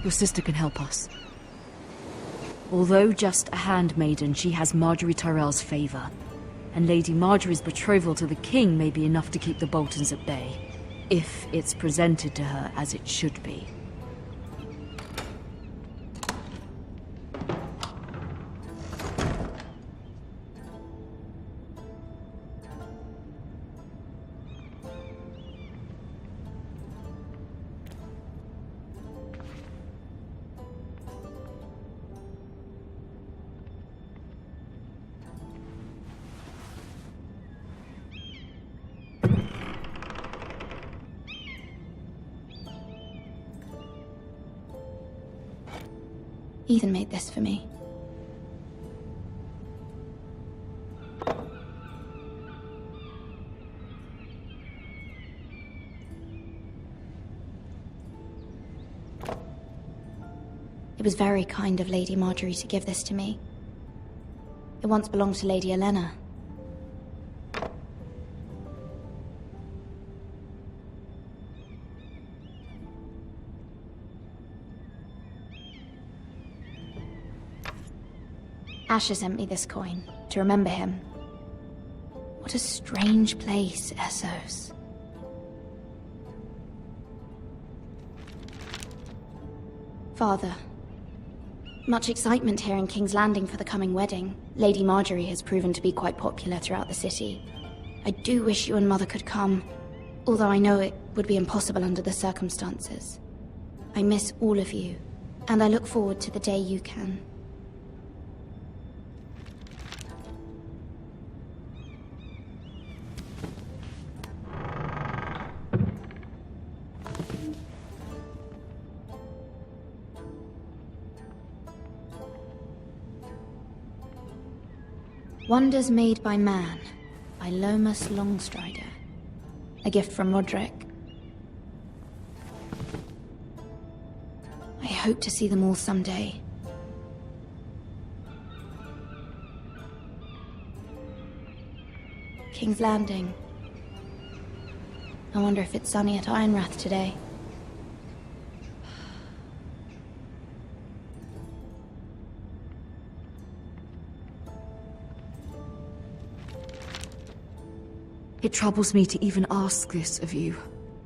Your sister can help us. Although just a handmaiden, she has Marjorie Tyrell's favor. And Lady Marjorie's betrothal to the king may be enough to keep the Boltons at bay, if it's presented to her as it should be. Ethan made this for me. It was very kind of Lady Marjorie to give this to me. It once belonged to Lady Elena. Asher sent me this coin, to remember him. What a strange place, Essos. Father. Much excitement here in King's Landing for the coming wedding. Lady Marjorie has proven to be quite popular throughout the city. I do wish you and Mother could come, although I know it would be impossible under the circumstances. I miss all of you, and I look forward to the day you can. Wonders Made by Man, by Lomas Longstrider. A gift from Roderick. I hope to see them all someday. King's Landing. I wonder if it's sunny at Ironrath today. It troubles me to even ask this of you,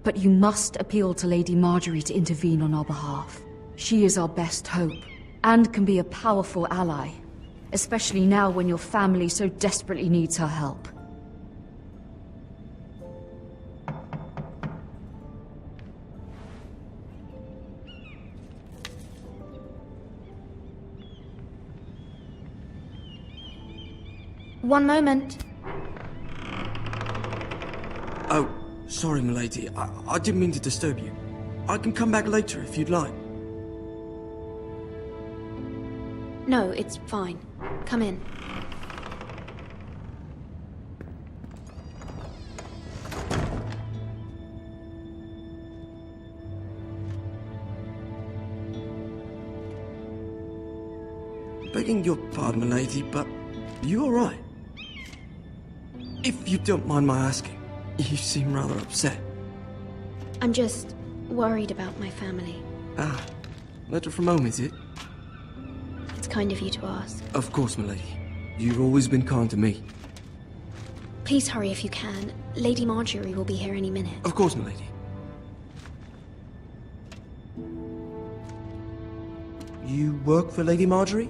but you must appeal to Lady Marjorie to intervene on our behalf. She is our best hope, and can be a powerful ally, especially now when your family so desperately needs her help. One moment. Oh, sorry, milady. I didn't mean to disturb you. I can come back later if you'd like. No, it's fine. Come in. Begging your pardon, milady, but you all right? If you don't mind my asking. You seem rather upset. I'm just worried about my family. Ah, letter from home, is it? It's kind of you to ask. Of course, milady. You've always been kind to me. Please hurry if you can. Lady Marjorie will be here any minute. Of course, milady. You work for Lady Marjorie?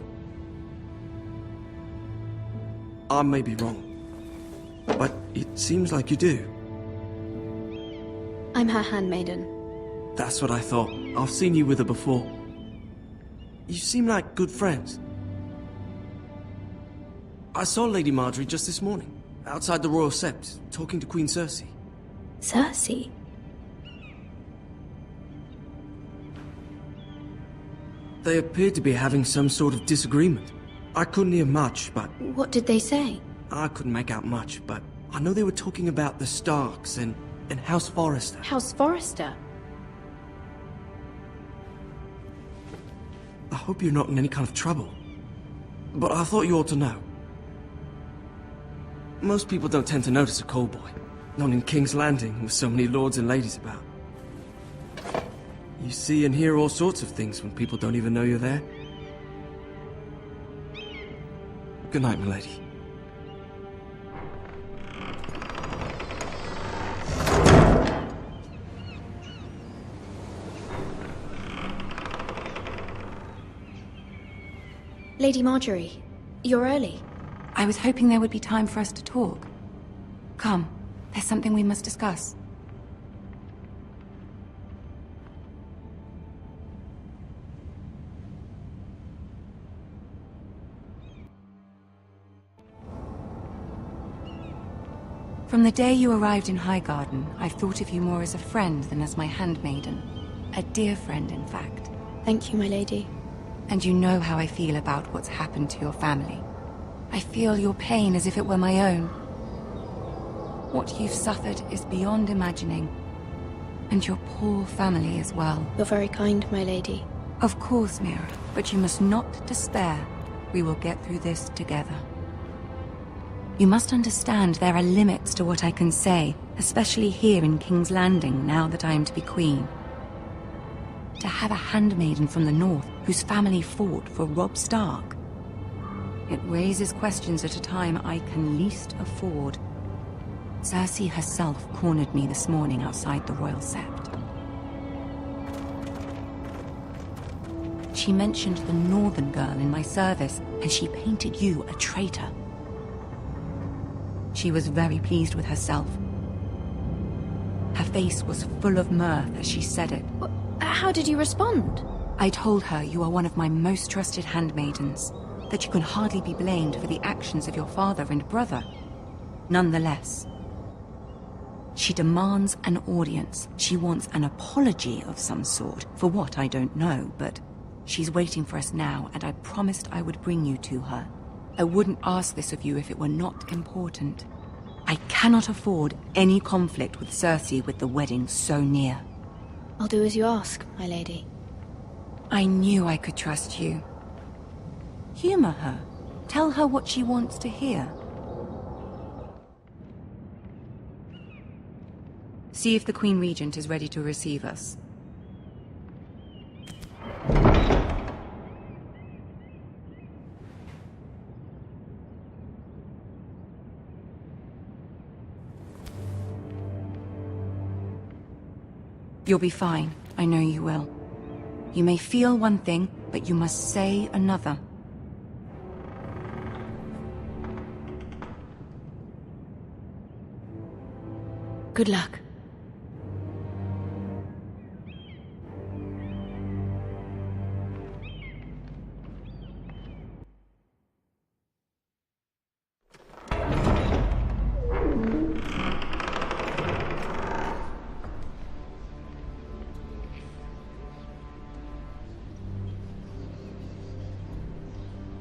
I may be wrong, but it seems like you do. I'm her handmaiden. That's what I thought. I've seen you with her before. You seem like good friends. I saw Lady Marjorie just this morning, outside the Royal Sept, talking to Queen Cersei. Cersei? They appeared to be having some sort of disagreement. I couldn't hear much, but... What did they say? I couldn't make out much, but I know they were talking about the Starks and House Forrester. House Forrester? I hope you're not in any kind of trouble. But I thought you ought to know. Most people don't tend to notice a call boy. Not in King's Landing, with so many lords and ladies about. You see and hear all sorts of things when people don't even know you're there. Good night, milady. Lady Marjorie, you're early. I was hoping there would be time for us to talk. Come, there's something we must discuss. From the day you arrived in Highgarden, I've thought of you more as a friend than as my handmaiden. A dear friend, in fact. Thank you, my lady. And you know how I feel about what's happened to your family. I feel your pain as if it were my own. What you've suffered is beyond imagining. And your poor family as well. You're very kind, my lady. Of course, Mira, but you must not despair. We will get through this together. You must understand there are limits to what I can say, especially here in King's Landing, now that I am to be queen. To have a handmaiden from the north whose family fought for Robb Stark. It raises questions at a time I can least afford. Cersei herself cornered me this morning outside the Royal Sept. She mentioned the northern girl in my service, and she painted you a traitor. She was very pleased with herself. Her face was full of mirth as she said it. How did you respond? I told her you are one of my most trusted handmaidens, that you can hardly be blamed for the actions of your father and brother. Nonetheless, she demands an audience. She wants an apology of some sort, for what I don't know, but she's waiting for us now, and I promised I would bring you to her. I wouldn't ask this of you if it were not important. I cannot afford any conflict with Cersei with the wedding so near. I'll do as you ask, my lady. I knew I could trust you. Humor her. Tell her what she wants to hear. See if the Queen Regent is ready to receive us. You'll be fine. I know you will. You may feel one thing, but you must say another. Good luck.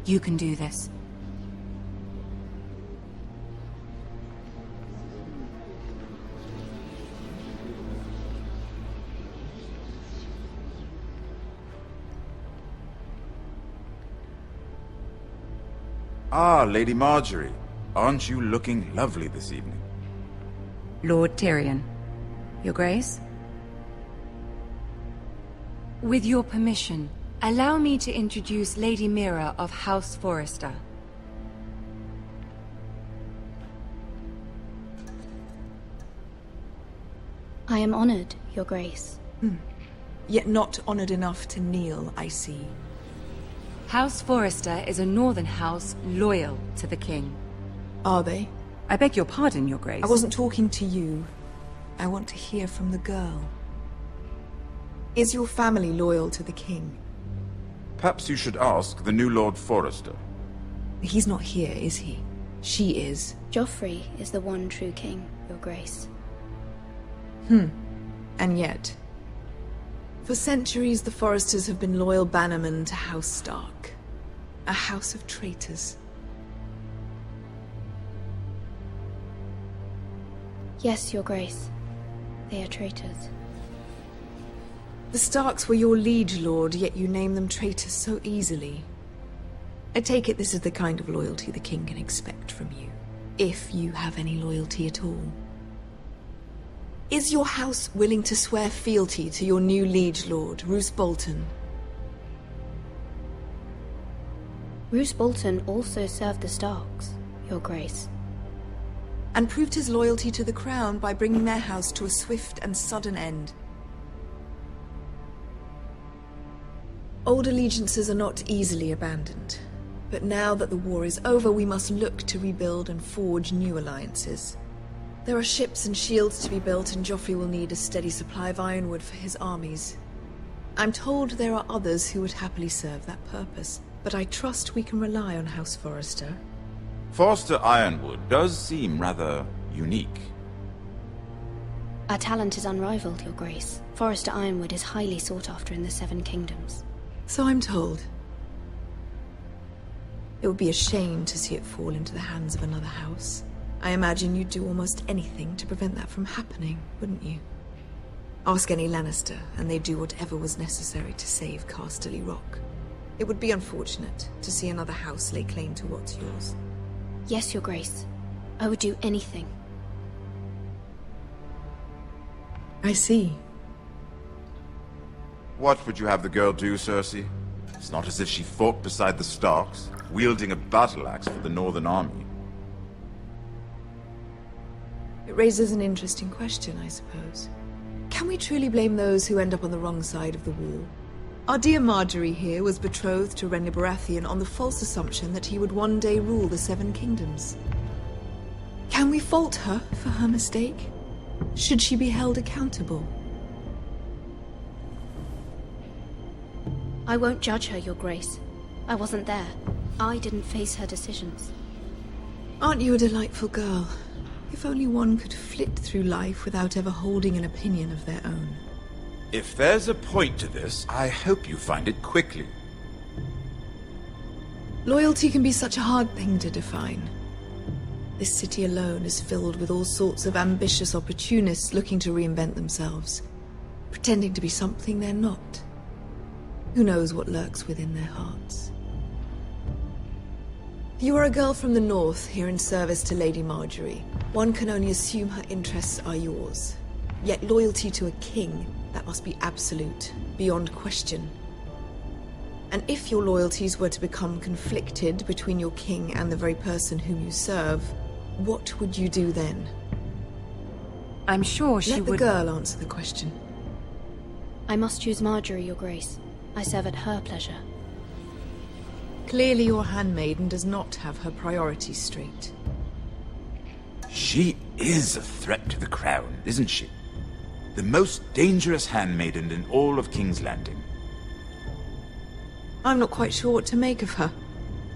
You can do this. Ah, Lady Marjorie. Aren't you looking lovely this evening? Lord Tyrion. Your Grace? With your permission, allow me to introduce Lady Mira of House Forrester. I am honored, Your Grace. Yet not honored enough to kneel, I see. House Forrester is a northern house loyal to the king. Are they? I beg your pardon, Your Grace. I wasn't talking to you. I want to hear from the girl. Is your family loyal to the king? Perhaps you should ask the new Lord Forrester. He's not here, is he? She is. Joffrey is the one true king, Your Grace. And yet, for centuries the Forresters have been loyal bannermen to House Stark. A house of traitors. Yes, Your Grace. They are traitors. The Starks were your liege lord, yet you name them traitors so easily. I take it this is the kind of loyalty the king can expect from you. If you have any loyalty at all. Is your house willing to swear fealty to your new liege lord, Roose Bolton? Roose Bolton also served the Starks, Your Grace. And proved his loyalty to the crown by bringing their house to a swift and sudden end. Old allegiances are not easily abandoned. But now that the war is over, we must look to rebuild and forge new alliances. There are ships and shields to be built, and Joffrey will need a steady supply of ironwood for his armies. I'm told there are others who would happily serve that purpose, but I trust we can rely on House Forrester. Forster Ironwood does seem rather unique. Our talent is unrivaled, Your Grace. Forrester Ironwood is highly sought after in the Seven Kingdoms. So I'm told. It would be a shame to see it fall into the hands of another house. I imagine you'd do almost anything to prevent that from happening, wouldn't you? Ask any Lannister, and they'd do whatever was necessary to save Casterly Rock. It would be unfortunate to see another house lay claim to what's yours. Yes, Your Grace. I would do anything. I see. What would you have the girl do, Cersei? It's not as if she fought beside the Starks, wielding a battle axe for the Northern Army. It raises an interesting question, I suppose. Can we truly blame those who end up on the wrong side of the wall? Our dear Marjorie here was betrothed to Renly Baratheon on the false assumption that he would one day rule the Seven Kingdoms. Can we fault her for her mistake? Should she be held accountable? I won't judge her, Your Grace. I wasn't there. I didn't face her decisions. Aren't you a delightful girl? If only one could flit through life without ever holding an opinion of their own. If there's a point to this, I hope you find it quickly. Loyalty can be such a hard thing to define. This city alone is filled with all sorts of ambitious opportunists looking to reinvent themselves, pretending to be something they're not. Who knows what lurks within their hearts? You are a girl from the north, here in service to Lady Marjorie. One can only assume her interests are yours. Yet loyalty to a king, that must be absolute, beyond question. And if your loyalties were to become conflicted between your king and the very person whom you serve, what would you do then? I'm sure she would... Let the would... girl answer the question. I must choose Marjorie, Your Grace. I serve at her pleasure. Clearly your handmaiden does not have her priorities straight. She is a threat to the crown, isn't she? The most dangerous handmaiden in all of King's Landing. I'm not quite sure what to make of her.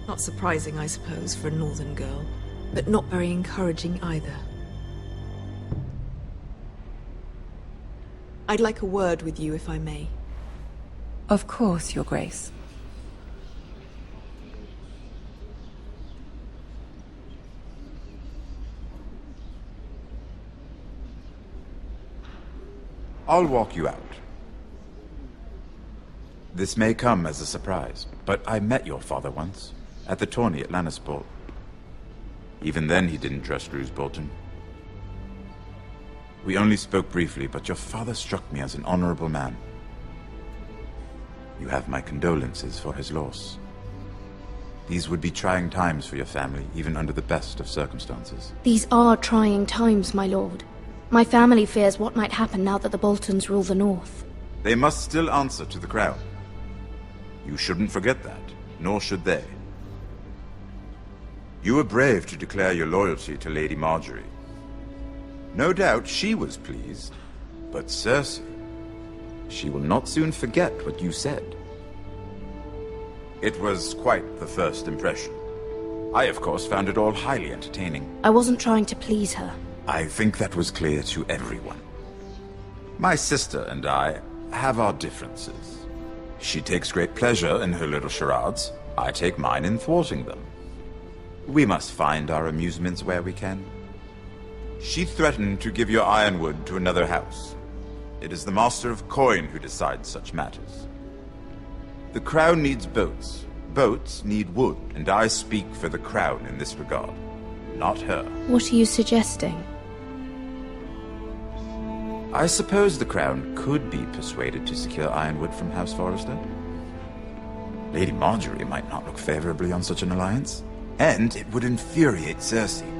Not surprising, I suppose, for a northern girl, but not very encouraging either. I'd like a word with you, if I may. Of course, Your Grace. I'll walk you out. This may come as a surprise, but I met your father once, at the tourney at Lannisport. Even then he didn't trust Roose Bolton. We only spoke briefly, but your father struck me as an honorable man. You have my condolences for his loss. These would be trying times for your family, even under the best of circumstances. These are trying times, my lord. My family fears what might happen now that the Boltons rule the North. They must still answer to the crown. You shouldn't forget that, nor should they. You were brave to declare your loyalty to Lady Marjorie. No doubt she was pleased, but Cersei, she will not soon forget what you said. It was quite the first impression. I, of course, found it all highly entertaining. I wasn't trying to please her. I think that was clear to everyone. My sister and I have our differences. She takes great pleasure in her little charades. I take mine in thwarting them. We must find our amusements where we can. She threatened to give your ironwood to another house. It is the Master of Coin who decides such matters. The crown needs boats. Boats need wood, and I speak for the crown in this regard, not her. What are you suggesting? I suppose the Crown could be persuaded to secure Ironwood from House Forrester. Lady Marjorie might not look favorably on such an alliance, and it would infuriate Cersei.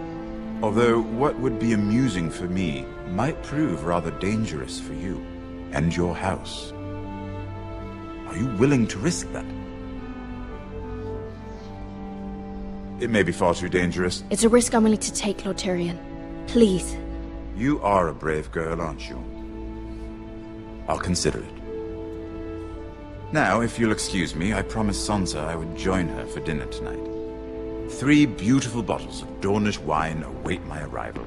Although what would be amusing for me might prove rather dangerous for you and your house. Are you willing to risk that? It may be far too dangerous. It's a risk I'm willing to take, Lord Tyrion. Please. You are a brave girl, aren't you? I'll consider it. Now, if you'll excuse me, I promised Sansa I would join her for dinner tonight. 3 beautiful bottles of Dornish wine await my arrival.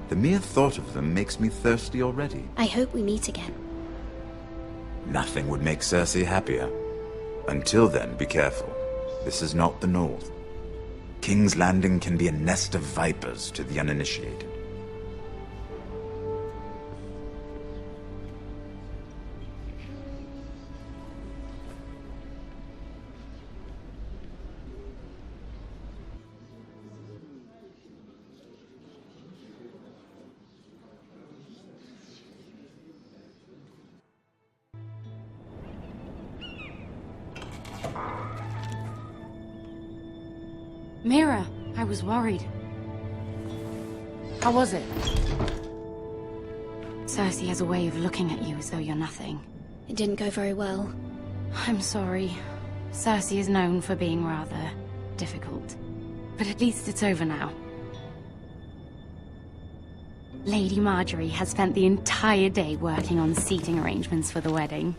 The mere thought of them makes me thirsty already. I hope we meet again. Nothing would make Cersei happier. Until then, be careful. This is not the North. King's Landing can be a nest of vipers to the uninitiated. Mira, I was worried. How was it? Cersei has a way of looking at you as though you're nothing. It didn't go very well. I'm sorry. Cersei is known for being rather difficult. But at least it's over now. Lady Marjorie has spent the entire day working on seating arrangements for the wedding.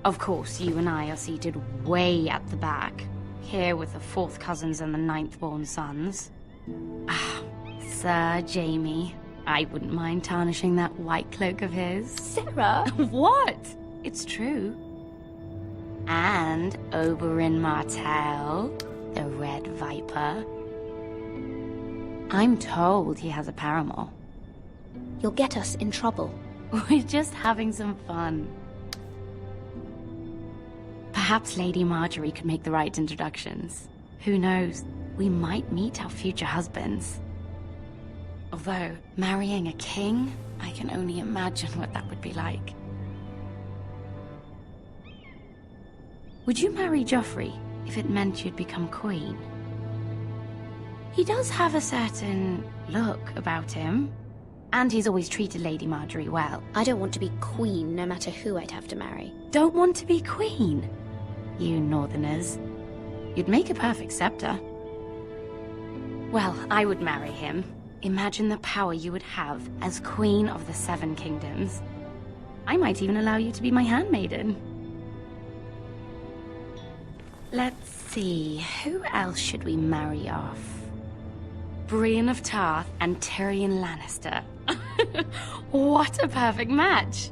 Of course, you and I are seated way at the back. Here with the 4th cousins and the 9th-born sons. Ah, Sir Jaime. I wouldn't mind tarnishing that white cloak of his. Sarah! What? It's true. And Oberyn Martell, the Red Viper. I'm told he has a paramour. You'll get us in trouble. We're just having some fun. Perhaps Lady Marjorie could make the right introductions. Who knows? We might meet our future husbands. Although, marrying a king, I can only imagine what that would be like. Would you marry Joffrey if it meant you'd become queen? He does have a certain look about him. And he's always treated Lady Marjorie well. I don't want to be queen no matter who I'd have to marry. Don't want to be queen? You northerners. You'd make a perfect scepter. Well, I would marry him. Imagine the power you would have as Queen of the 7 Kingdoms. I might even allow you to be my handmaiden. Let's see, who else should we marry off? Brienne of Tarth and Tyrion Lannister. What a perfect match!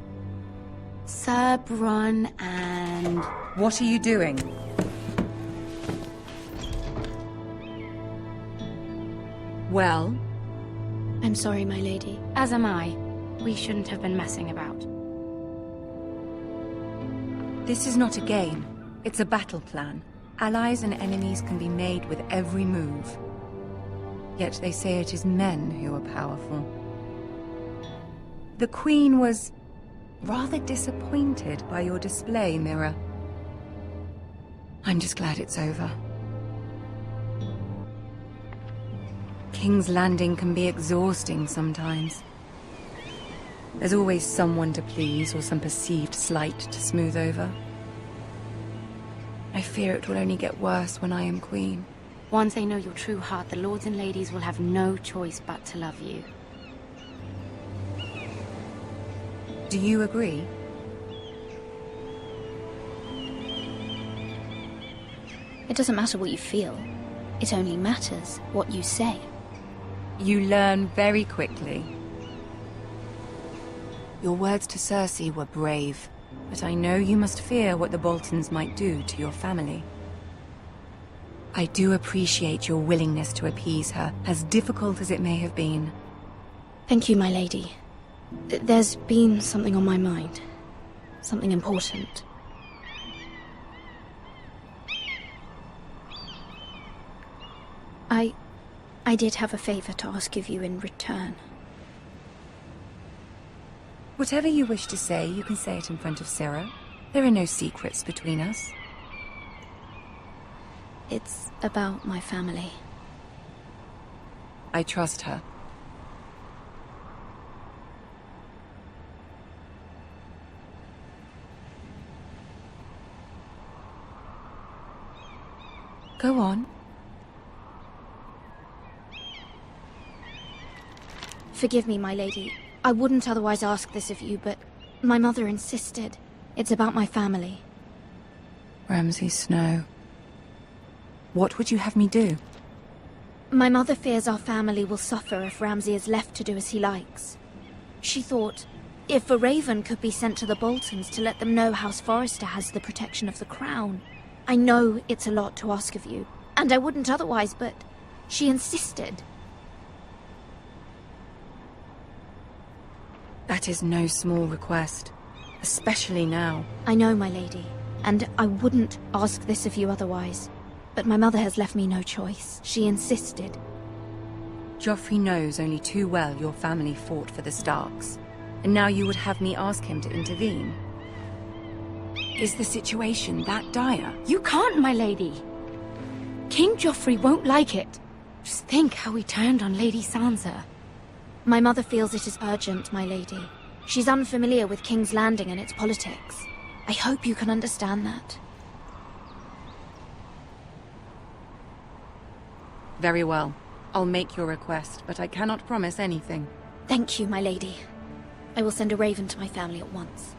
Sir Bronn and... What are you doing? Well? I'm sorry, my lady. As am I. We shouldn't have been messing about. This is not a game. It's a battle plan. Allies and enemies can be made with every move. Yet they say it is men who are powerful. The Queen was rather disappointed by your display, Mira. I'm just glad it's over. King's Landing can be exhausting sometimes. There's always someone to please or some perceived slight to smooth over. I fear it will only get worse when I am queen. Once they know your true heart, the lords and ladies will have no choice but to love you. Do you agree? It doesn't matter what you feel. It only matters what you say. You learn very quickly. Your words to Cersei were brave, but I know you must fear what the Boltons might do to your family. I do appreciate your willingness to appease her, as difficult as it may have been. Thank you, my lady. There's been something on my mind. Something important. I did have a favor to ask of you in return. Whatever you wish to say, you can say it in front of Sarah. There are no secrets between us. It's about my family. I trust her. Go on. Forgive me, my lady. I wouldn't otherwise ask this of you, but my mother insisted. It's about my family. Ramsay Snow. What would you have me do? My mother fears our family will suffer if Ramsay is left to do as he likes. She thought, if a raven could be sent to the Boltons to let them know House Forrester has the protection of the crown. I know it's a lot to ask of you, and I wouldn't otherwise, but she insisted. That is no small request, especially now. I know, my lady, and I wouldn't ask this of you otherwise. But my mother has left me no choice. She insisted. Joffrey knows only too well your family fought for the Starks, and now you would have me ask him to intervene. Is the situation that dire? You can't, my lady. King Joffrey won't like it. Just think how he turned on Lady Sansa. My mother feels it is urgent, my lady. She's unfamiliar with King's Landing and its politics. I hope you can understand that. Very well. I'll make your request, but I cannot promise anything. Thank you, my lady. I will send a raven to my family at once.